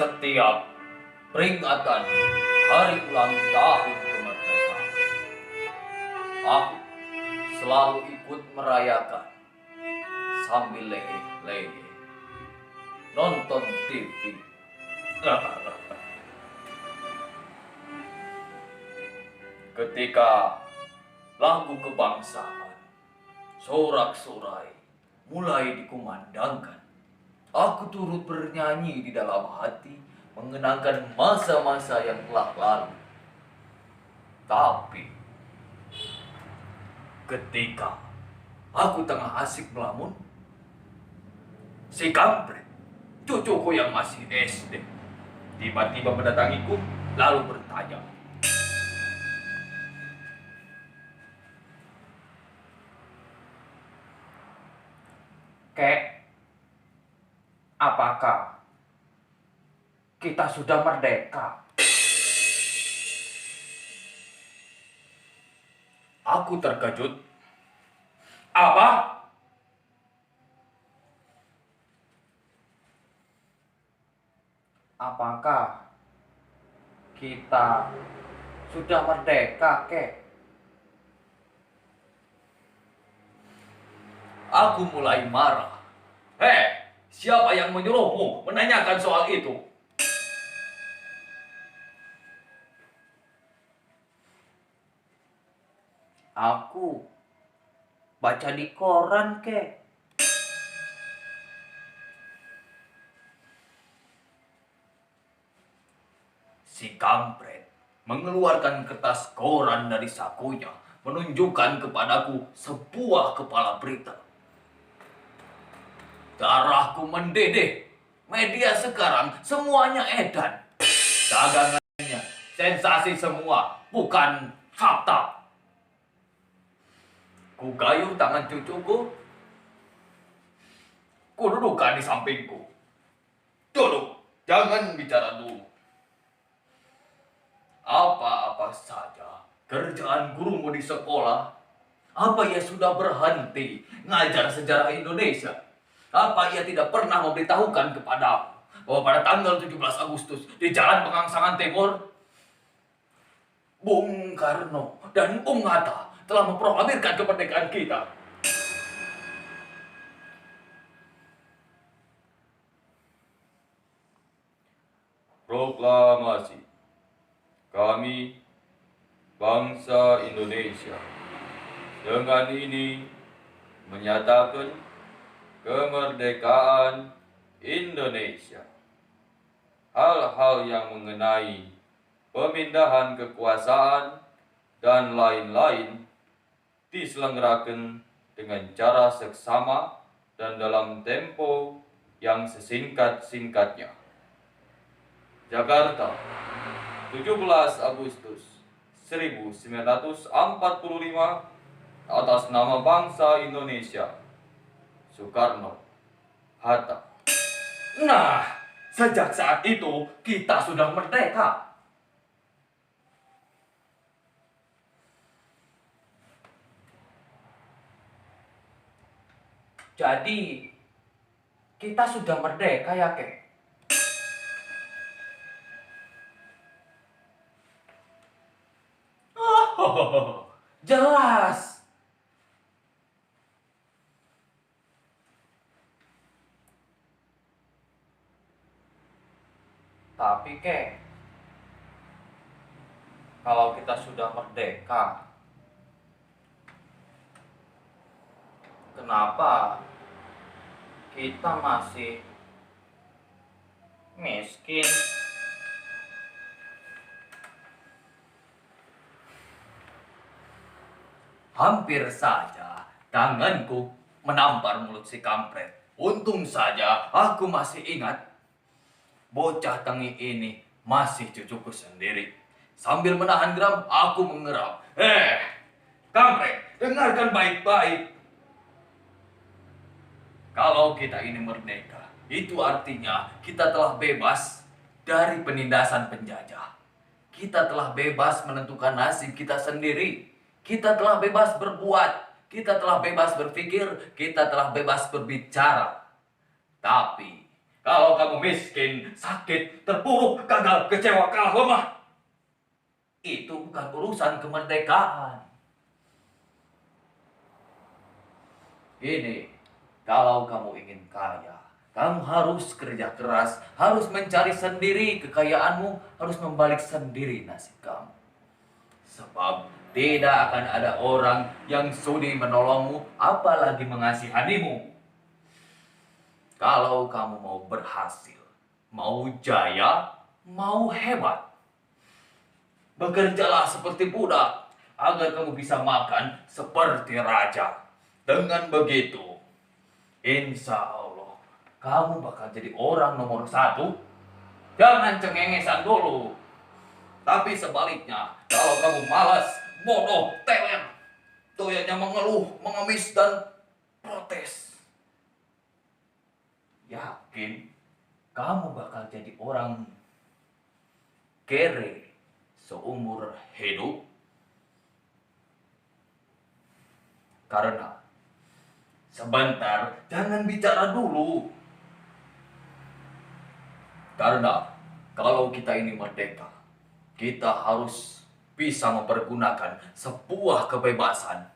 setiap peringatan hari ulang tahun kemerdekaan, aku selalu ikut merayakan sambil leyeh-leyeh nonton TV. Ketika lagu kebangsaan sorak-sorai mulai dikumandangkan, aku turut bernyanyi di dalam hati, mengenangkan masa-masa yang telah lalu. Tapi ketika aku tengah asik melamun, si kampret, cucuku yang masih SD, tiba-tiba mendatangiku lalu bertanya, "Kek, apakah kita sudah merdeka?" Aku terkejut. "Apa? Apakah kita sudah merdeka, Kek?" Aku mulai marah. "Hei, siapa yang menyuruhmu menanyakan soal itu?" "Aku baca di koran, Kek." Si kampret mengeluarkan kertas koran dari sakunya, menunjukkan kepadaku sebuah kepala berita. Darahku mendidih. Media sekarang semuanya edan. Dagangannya sensasi semua, bukan fakta. Ku gayuh tangan cucuku. Ku dudukkan di sampingku. "Duduk, jangan bicara dulu. Apa-apa saja kerjaan gurumu di sekolah? Apa ia sudah berhenti ngajar sejarah Indonesia? Apa ia tidak pernah memberitahukan kepadamu bahwa pada tanggal 17 Agustus di Jalan Pengangsangan Timur, Bung Karno dan Bung Hatta telah memproklamirkan kemerdekaan kita?" Proklamasi. Kami, bangsa Indonesia, dengan ini menyatakan kemerdekaan Indonesia. Hal-hal yang mengenai pemindahan kekuasaan dan lain-lain diselenggarakan dengan cara seksama dan dalam tempo yang sesingkat-singkatnya. Jakarta, 17 Agustus 1945, atas nama bangsa Indonesia. Soekarno, Hatta. Nah, sejak saat itu kita sudah merdeka. Jadi, kita sudah merdeka ya, Kek? Oh, jelas. Tapi, Kek, kalau kita sudah merdeka, kenapa kita masih miskin? Hampir saja tanganku menampar mulut si kampret. Untung saja aku masih ingat. Bocah tengi ini masih cucuku sendiri. Sambil menahan geram, aku mengeram. Kampret, dengarkan baik-baik. Kalau kita ini merdeka, itu artinya kita telah bebas dari penindasan penjajah. Kita telah bebas menentukan nasib kita sendiri. Kita telah bebas berbuat. Kita telah bebas berpikir. Kita telah bebas berbicara. Tapi Kalau kamu miskin, sakit, terpuruk, gagal, kecewa, kalah, lemah, itu bukan urusan kemerdekaan. Ini, kalau kamu ingin kaya, kamu harus kerja keras, harus mencari sendiri kekayaanmu, harus membalik sendiri nasib kamu. Sebab tidak akan ada orang yang sudi menolongmu, apalagi mengasihanimu. Kalau kamu mau berhasil, mau jaya, mau hebat, bekerjalah seperti budak, agar kamu bisa makan seperti raja. Dengan begitu, insya Allah, kamu bakal jadi orang nomor 1. Jangan cengengesan dulu. Tapi sebaliknya, kalau kamu malas, bodoh, teler, doyannya mengeluh, mengemis, dan protes, yakin kamu bakal jadi orang kere seumur hidup. Karena sebentar, jangan bicara dulu. Karena kalau kita ini merdeka, kita harus bisa mempergunakan sebuah kebebasan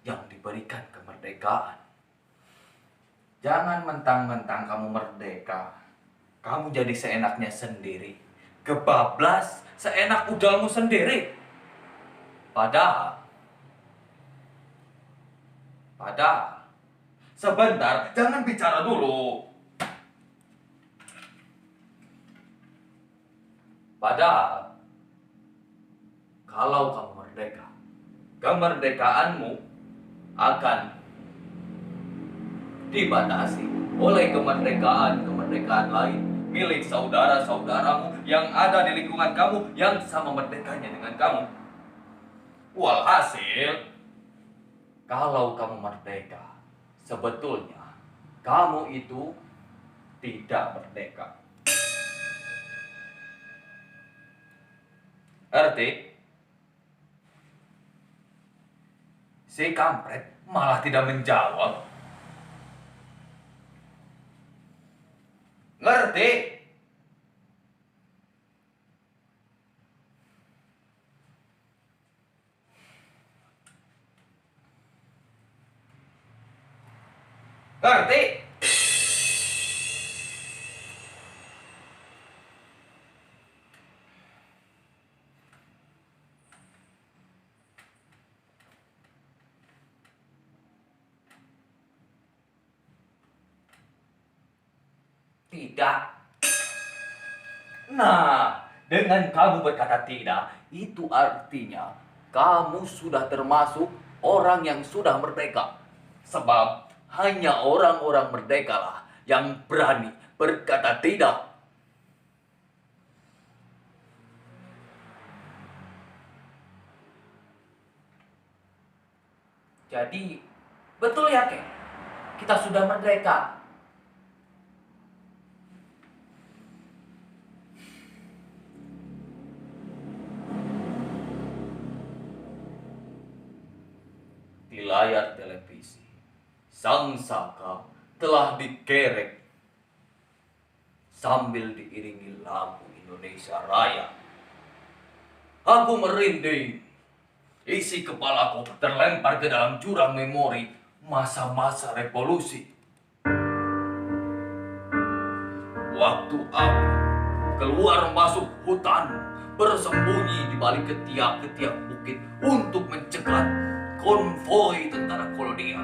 yang diberikan kemerdekaan. Jangan mentang-mentang kamu merdeka, kamu jadi seenaknya sendiri, kebablas seenak udalmu sendiri. Padahal, sebentar, jangan bicara dulu. Padahal, kalau kamu merdeka, kemerdekaanmu akan dibatasi oleh kemerdekaan lain milik saudara-saudaramu yang ada di lingkungan kamu yang sama merdekanya dengan kamu. Walhasil, kalau kamu merdeka, sebetulnya kamu itu tidak merdeka. Ngerti? Si kampret malah tidak menjawab. Ngerti? Ngerti? Tidak. Nah, dengan kamu berkata tidak, itu artinya kamu sudah termasuk orang yang sudah merdeka. Sebab hanya orang-orang merdeka lah yang berani berkata tidak. Jadi, betul ya, Kek? Kita sudah merdeka. Di layar televisi, Sang Saka telah dikerek sambil diiringi lagu Indonesia Raya. Aku merinding. Isi kepalaku terlempar ke dalam jurang memori masa-masa revolusi. Waktu aku keluar masuk hutan, bersembunyi di balik ketiak-ketiak bukit untuk mencegat konvoi tentara kolonial.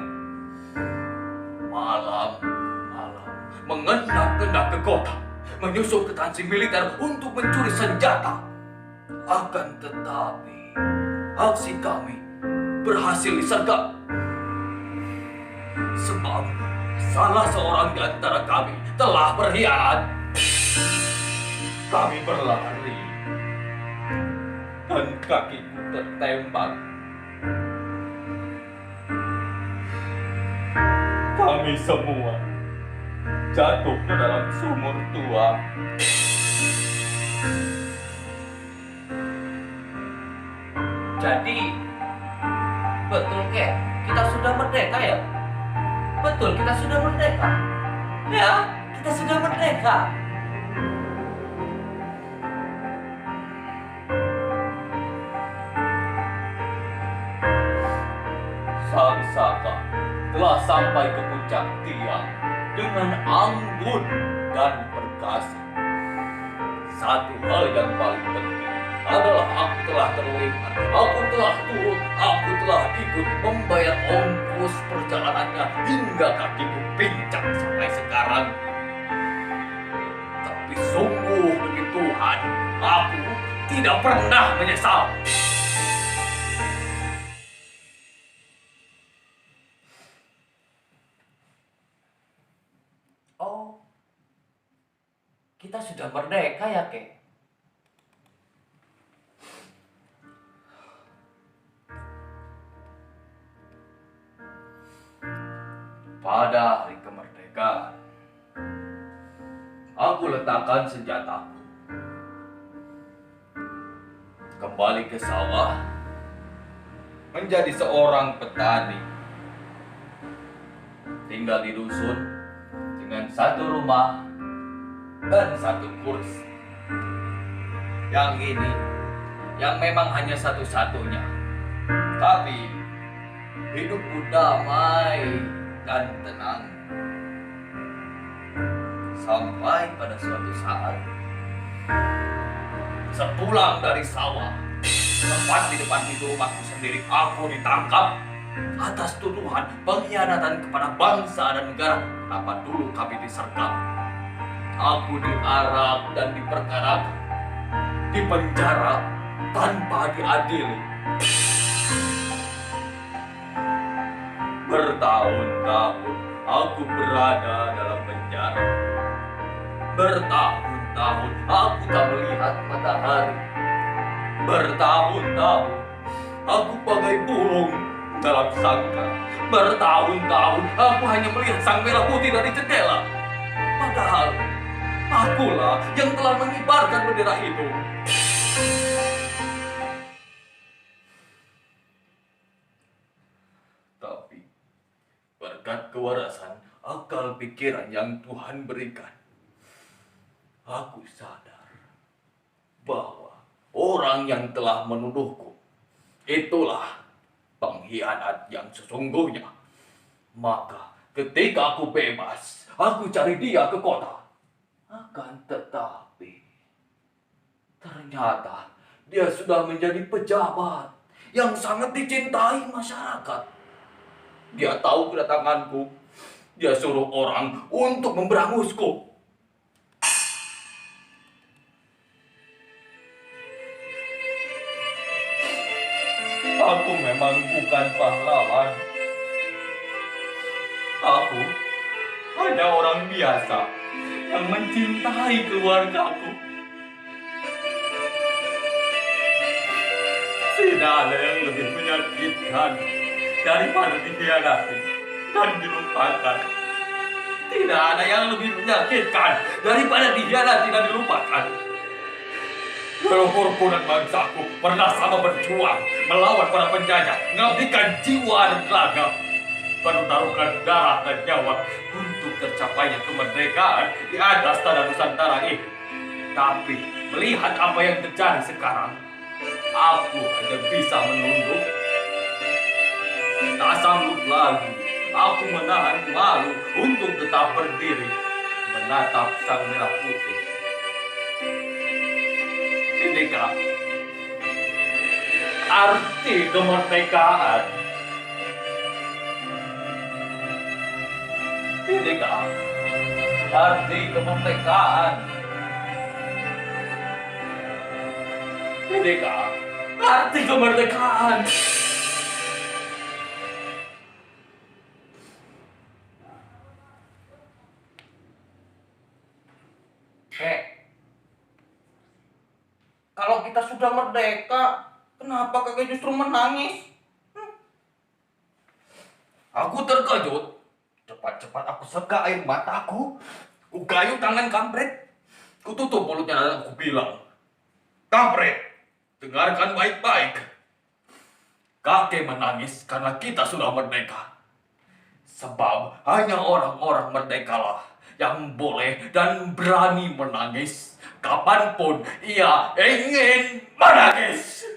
Malam-malam mengendap-endap ke kota, menyusup ke tansi militer untuk mencuri senjata. Akan tetapi, aksi kami berhasil disergap. Sebab salah seorang di antara kami telah berkhianat. Kami berlari dan kakiku tertembak. Kami semua jatuh ke dalam sumur tua. Jadi, betul Kek, kita sudah merdeka ya? Betul, kita sudah merdeka. Ya, Kita sudah merdeka. Sang Saka telah sampai ke puncak tiang dengan anggun dan perkasa. Satu hal yang paling penting adalah aku telah terlibat, aku telah turut, aku telah ikut membayar ongkos perjalanannya hingga kakiku pincang sampai sekarang. Tapi sungguh demi Tuhan, aku tidak pernah menyesal. Oh, kita sudah merdeka ya, Kek? Pada hari kemerdekaan, aku letakkan senjataku, kembali ke sawah, menjadi seorang petani, tinggal di dusun dengan satu rumah dan satu kursi. Yang ini, yang memang hanya satu-satunya, tapi hidupku damai dan tenang. Sampai pada suatu saat, sepulang dari sawah, tepat di depan pintu rumahku sendiri, aku ditangkap atas tuduhan pengkhianatan kepada bangsa dan negara. Kenapa dulu kami disergap? Aku diarak dan diperkarakan, dipenjara tanpa diadili. Bertahun-tahun aku berada dalam penjara. Bertahun-tahun aku tak melihat matahari. Bertahun-tahun aku bagai burung dalam sangkar. Bertahun-tahun aku hanya melihat sang merah putih dari jendela. Padahal akulah yang telah mengibarkan bendera itu. Tapi berkat kewarasan akal pikiran yang Tuhan berikan, aku sadar bahwa orang yang telah menuduhku itulah pengkhianat yang sesungguhnya. Maka ketika aku bebas, aku cari dia ke kota. Akan tetapi, ternyata dia sudah menjadi pejabat yang sangat dicintai masyarakat. Dia tahu kedatanganku. Dia suruh orang untuk memberangusku. Aku memang bukan pahlawan. Aku hanya orang biasa yang mencintai keluargaku. Tidak ada yang lebih menyakitkan daripada dikhianati dan dilupakan. Tidak ada yang lebih menyakitkan daripada dikhianati dan dilupakan. Leluhurku dan bangsaku pernah sama berjuang melawan para penjajah, mengabdikan jiwa dan tenaga, menaruhkan darah dan nyawa untuk tercapainya kemerdekaan di atas tanah Nusantara ini. Tapi melihat apa yang terjadi sekarang, aku hanya bisa menunduk. Tak sanggup lagi aku menahan malu untuk tetap berdiri menatap sang merah putih. Inikah arti kemerdekaan? Inikah arti kemerdekaan? Inikah arti kemerdekaan? Kalau kita sudah merdeka, kenapa kakek justru menangis? Aku terkejut. Cepat-cepat aku seka air mataku. Ku gayung tangan kampret. Ku tutup mulutnya dan aku bilang, "Kampret, dengarkan baik-baik. Kakek menangis karena kita sudah merdeka. Sebab hanya orang-orang merdekalah yang boleh dan berani menangis kapanpun ia ingin menangis.